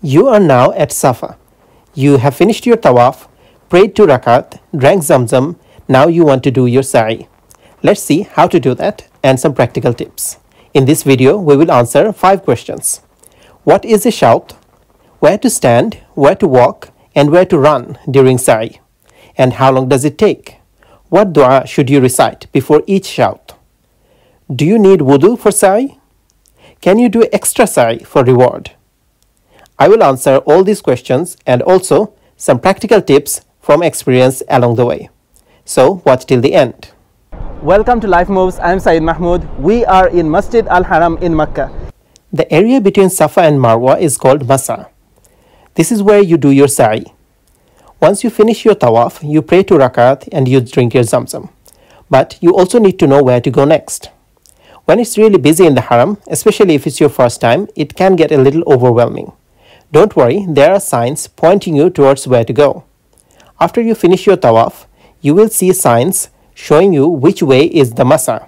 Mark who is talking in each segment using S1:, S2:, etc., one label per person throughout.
S1: You are now at Safa. You have finished your tawaf, prayed 2 rakat, drank zamzam. Now you want to do your sa'i. Let's see how to do that and some practical tips. In this video, we will answer 5 questions. What is a shawt? Where to stand, where to walk, and where to run during sa'i? And how long does it take? What dua should you recite before each shawt? Do you need wudu for sa'i? Can you do extra sa'i for reward? I will answer all these questions and also some practical tips from experience along the way. So watch till the end. Welcome to Life Moves. I am Sayyid Mahmood. We are in Masjid Al-Haram in Makkah. The area between Safa and Marwa is called Masa. This is where you do your sa'i. Once you finish your tawaf, you pray 2 rakat and you drink your zamzam. But you also need to know where to go next. When it's really busy in the haram, especially if it's your first time, it can get a little overwhelming. Don't worry, there are signs pointing you towards where to go. After you finish your tawaf, you will see signs showing you which way is the Masa.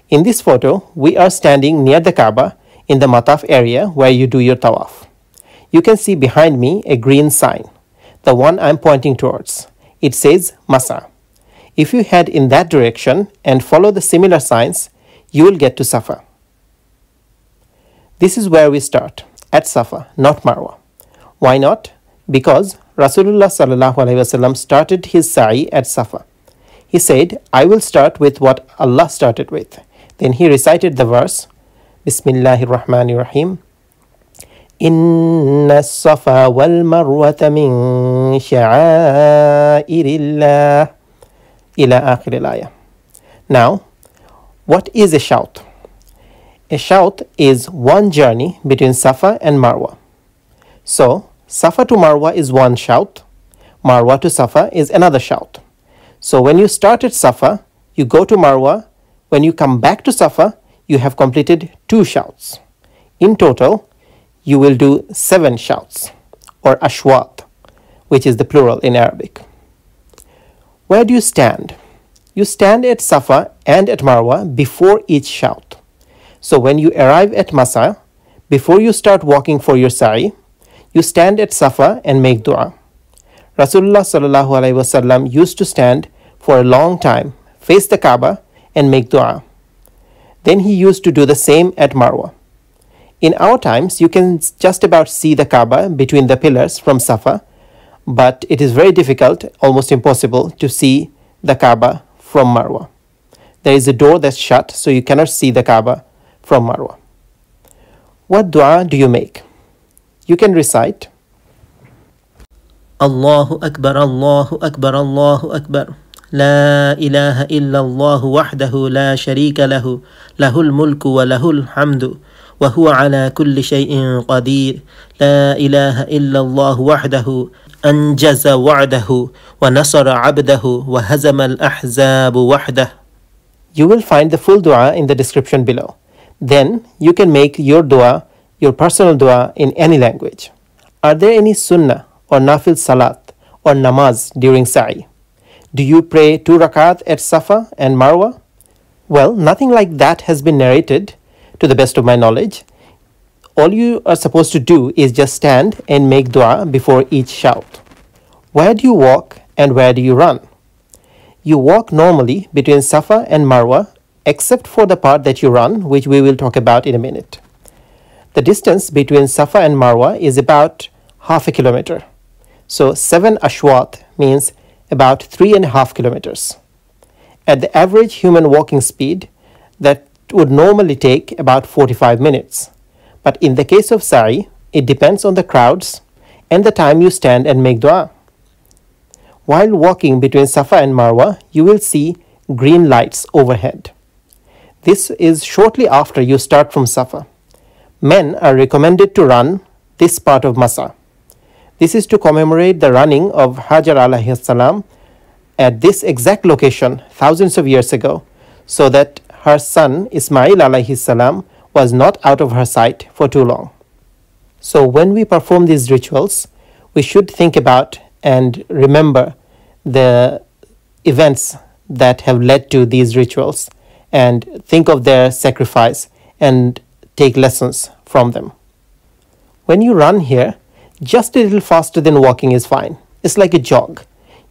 S1: In this photo, we are standing near the Kaaba in the Mataf area where you do your tawaf. You can see behind me a green sign, the one I'm pointing towards. It says Masa. If you head in that direction and follow the similar signs, you will get to Safa. This is where we start, at Safa, not Marwa. Why not? Because Rasulullah sallallahu alaihi wasallam started his sa'i at Safa. He said, I will start with what Allah started with. Then he recited the verse, Bismillahir Rahmanir Rahim. Inna as-safa wal marwata min sha'airillah. Ila akhir al-ayah. Now, what is a shawt? A shawt is one journey between Safa and Marwa. So, Safa to Marwa is one shawt, Marwa to Safa is another shawt. So, when you start at Safa, you go to Marwa. When you come back to Safa, you have completed 2 shawts. In total, you will do 7 shawts, or ashwat, which is the plural in Arabic. Where do you stand? You stand at Safa and at Marwa before each shawt. So when you arrive at Masa, before you start walking for your sa'i, you stand at Safa and make dua. Rasulullah sallallahu alaihi wasallam used to stand for a long time, face the Kaaba and make dua. Then he used to do the same at Marwa. In our times, you can just about see the Kaaba between the pillars from Safa, but it is very difficult, almost impossible, to see the Kaaba from Marwa. There is a door that's shut, so you cannot see the Kaaba from Marwa. What dua do you make? You can recite Allahu Akbar, Allahu Akbar, Allahu Akbar. La ilaha illallah wahdahu la sharika lahu, lahul mulku wa lahul hamdu, wa huwa ala kulli shay'in qadir. La ilaha illallah wahdahu anjaza wa'dahu wa nasara 'abdahu wa hazama al-ahzab wahdah. You will find the full dua in the description below. Then you can make your dua, your personal dua, in any language. Are there any sunnah or nafil salat or namaz during sa'i? Do you pray 2 rakat at Safa and Marwa? Well, nothing like that has been narrated to the best of my knowledge. All you are supposed to do is just stand and make dua before each shawt. Where do you walk and where do you run? You walk normally between Safa and Marwa, except for the part that you run, which we will talk about in a minute. The distance between Safa and Marwa is about half a kilometer. So 7 ashwat means about 3.5 kilometers. At the average human walking speed, that would normally take about 45 minutes. But in the case of sa'i, it depends on the crowds and the time you stand and make dua. While walking between Safa and Marwa, you will see green lights overhead. This is shortly after you start from Safa. Men are recommended to run this part of Masa. This is to commemorate the running of Hajar alayhi salam at this exact location thousands of years ago, so that her son Ismail alayhi salam was not out of her sight for too long. So when we perform these rituals, we should think about and remember the events that have led to these rituals and think of their sacrifice and take lessons from them. When you run here, Just a little faster than walking is fine. It's like a jog.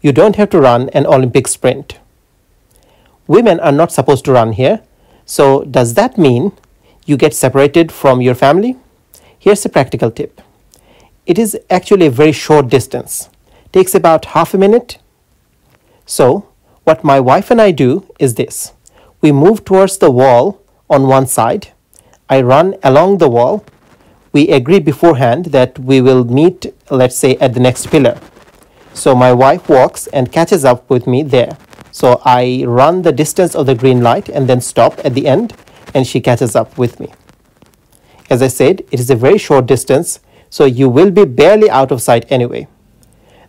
S1: You don't have to run an Olympic sprint. Women are not supposed to run here. So does that mean you get separated from your family? Here's a practical tip. It is actually a very short distance. Takes about half a minute. So what my wife and I do is this. We move towards the wall on one side. I run along the wall. We agree beforehand that we will meet, let's say, at the next pillar. So my wife walks and catches up with me there. So I run the distance of the green light and then stop at the end, and she catches up with me. As I said, it is a very short distance, so you will be barely out of sight anyway.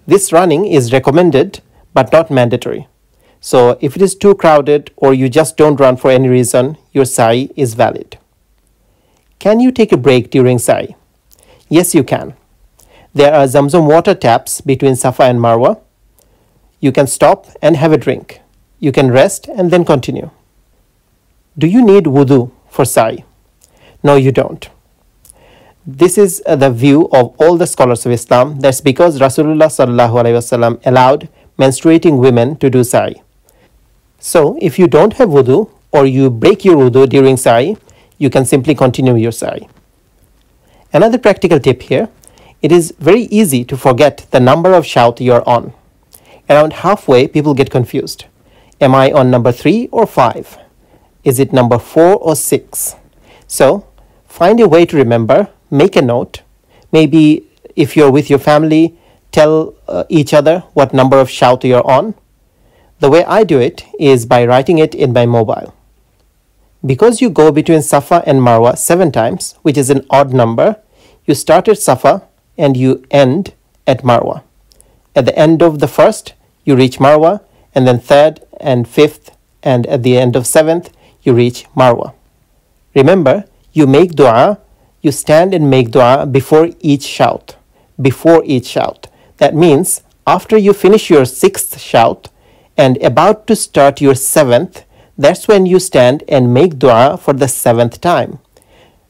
S1: This running is recommended but not mandatory. So if it is too crowded or you just don't run for any reason, your sa'i is valid. Can you take a break during sa'i? Yes, you can. There are Zamzam water taps between Safa and Marwa. You can stop and have a drink. You can rest and then continue. Do you need wudu for sa'i? No, you don't. This is the view of all the scholars of Islam. That's because Rasulullah sallallahu alaihi wasallam allowed menstruating women to do sa'i. So if you don't have wudu or you break your wudu during sa'i, you can simply continue your sa'i. Another practical tip here, it is very easy to forget the number of shawt you're on. Around halfway, people get confused. Am I on number 3 or 5? Is it number 4 or 6? So find a way to remember, make a note. Maybe if you're with your family, tell each other what number of shawt you're on. The way I do it is by writing it in my mobile. Because you go between Safa and Marwa 7 times, which is an odd number, you start at Safa and you end at Marwa. At the end of the first, you reach Marwa, and then third and fifth, and at the end of 7th, you reach Marwa. Remember, you make dua, you stand and make dua before each shawt. Before each shawt. That means after you finish your 6th shawt and about to start your 7th, that's when you stand and make dua for the 7th time.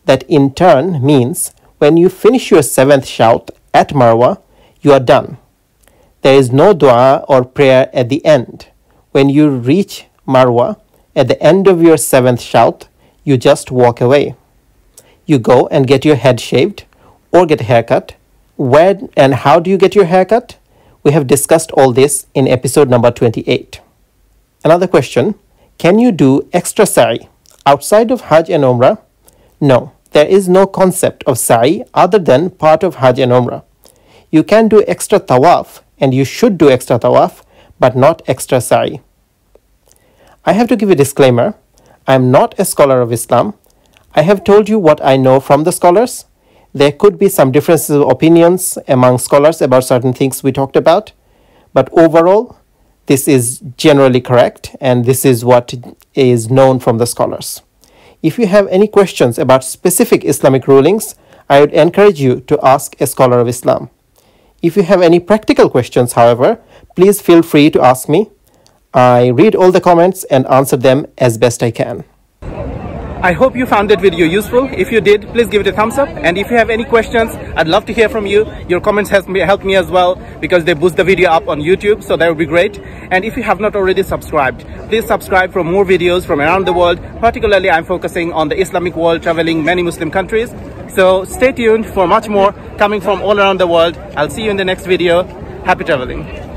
S1: That in turn means when you finish your 7th shawt at Marwa, you are done. There is no dua or prayer at the end. When you reach Marwa, at the end of your 7th shawt, you just walk away. You go and get your head shaved or get a haircut. Where and how do you get your haircut? We have discussed all this in episode number 28. Another question. Can you do extra sa'i outside of Hajj and Umrah? No, there is no concept of sa'i other than part of Hajj and Umrah. You can do extra tawaf and you should do extra tawaf, but not extra sa'i. I have to give a disclaimer. I am not a scholar of Islam. I have told you what I know from the scholars. There could be some differences of opinions among scholars about certain things we talked about, but overall, this is generally correct, and this is what is known from the scholars. If you have any questions about specific Islamic rulings, I would encourage you to ask a scholar of Islam. If you have any practical questions, however, please feel free to ask me. I read all the comments and answer them as best I can. I hope you found that video useful. If you did, please give it a thumbs up. And if you have any questions, I'd love to hear from you. Your comments help me as well because they boost the video up on YouTube. So that would be great. And if you have not already subscribed, please subscribe for more videos from around the world. Particularly, I'm focusing on the Islamic world, traveling many Muslim countries. So stay tuned for much more coming from all around the world. I'll see you in the next video. Happy traveling.